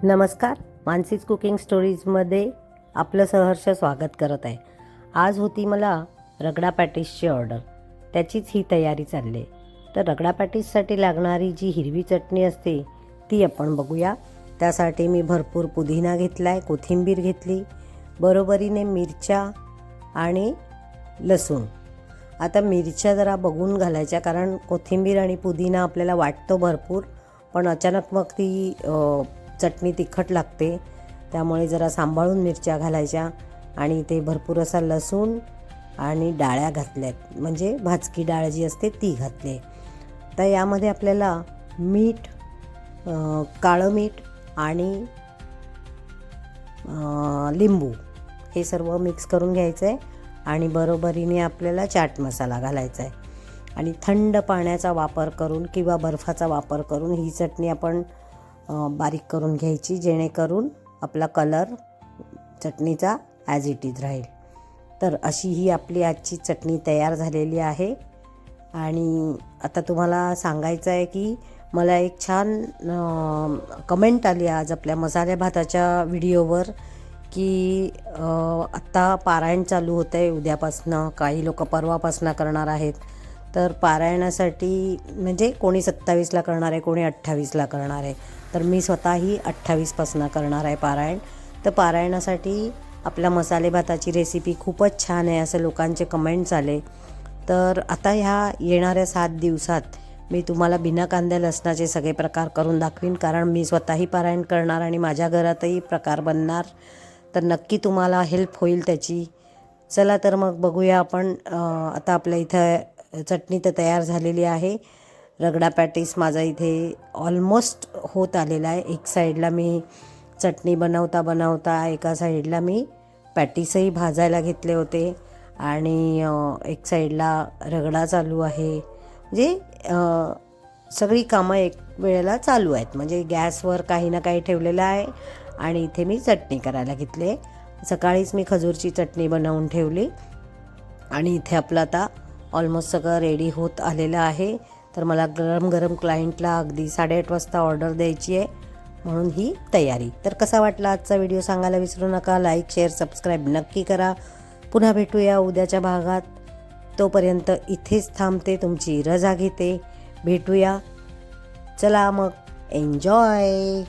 नमस्कार, मानसीज कुकिंग स्टोरीजमध्ये आपलं सहर्ष स्वागत करत आहे. आज होती मला रगडा पॅटीसची ऑर्डर, त्याचीच ही तयारी चालली आहे. तर रगडा पॅटीससाठी लागणारी जी हिरवी चटणी असते ती आपण बघूया. त्यासाठी मी भरपूर पुदिना घेतला आहे, कोथिंबीर घेतली, बरोबरीने मिरच्या आणि लसूण. आता मिरच्या जरा बघून घालायच्या, कारण कोथिंबीर आणि पुदिना आपल्याला वाटतो भरपूर, पण अचानक मग ती चटणी तिखट लागते, त्यामुळे जरा सांभाळून मिरच्या घालायच्या. आणि ते भरपूर असा लसूण आणि डाळ्या घातल्यात, म्हणजे भाजकी डाळ जी असते ती घातली. तर यामध्ये आपल्याला मीठ, काळं मीठ आणि लिंबू हे सर्व मिक्स करून घ्यायचं आहे. आणि बरोबरीने आपल्याला चाट मसाला घालायचा आहे. आणि थंड पाण्याचा वापर करून किंवा बर्फाचा वापर करून ही चटणी आपण बारीक करून घ्यायची, जेणेकरून आपला कलर चटणीचा ॲज इट इज राहील. तर अशी ही आपली आजची चटणी तयार झालेली आहे. आणि आता तुम्हाला सांगायचं आहे की मला एक छान कमेंट आली आज आपल्या मसाले भाताच्या व्हिडिओवर की आत्ता पारायण चालू होतं आहे उद्यापासनं, काही लोक परवापासनं करणार आहेत. तर पारायणासाठी म्हणजे कोणी 27ला करणार आहे, कोणी 28ला करणार आहे. तर मी स्वतःही 28पासनं करणार आहे पारायण. तर पारायणासाठी आपल्या मसाले भाताची रेसिपी खूपच छान आहे असं लोकांचे कमेंट्स आले. तर आता ह्या येणाऱ्या 7 दिवसात मी तुम्हाला बिना कांद्या लसणाचे सगळे प्रकार करून दाखवीन, कारण मी स्वतःही पारायण करणार आणि माझ्या घरातही प्रकार बनणार. तर नक्की तुम्हाला हेल्प होईल त्याची. चला तर मग बघूया आपण. आता आपल्या इथं चटणी तर तयार झालेली आहे. रगडा पॅटीस माझा इथे ऑलमोस्ट होत आलेला आहे. एक साईडला मी चटणी बनवता एका साईडला मी पॅटीसही भाजायला घेतले होते आणि एक साईडला रगडा चालू आहे. म्हणजे सगळी कामं एक वेळेला चालू आहेत, म्हणजे गॅसवर काही ना काही ठेवलेलं आहे आणि इथे मी चटणी करायला घेतले. सकाळीच मी खजूरची चटणी बनवून ठेवली आणि इथे आपलं आता ऑलमोस्ट सगळं रेडी होत आलेलं आहे. तर मला गरम गरम क्लायंटला अगदी 8:30 वाजता ऑर्डर द्यायची आहे, म्हणून ही तयारी. तर कसा वाटला आजचा व्हिडिओ सांगायला विसरू नका. लाईक, शेअर, सबस्क्राईब नक्की करा. पुन्हा भेटूया उद्याच्या भागात. तोपर्यंत इथेच थांबते, तुमची रजा घेते. भेटूया. चला मग, एन्जॉय.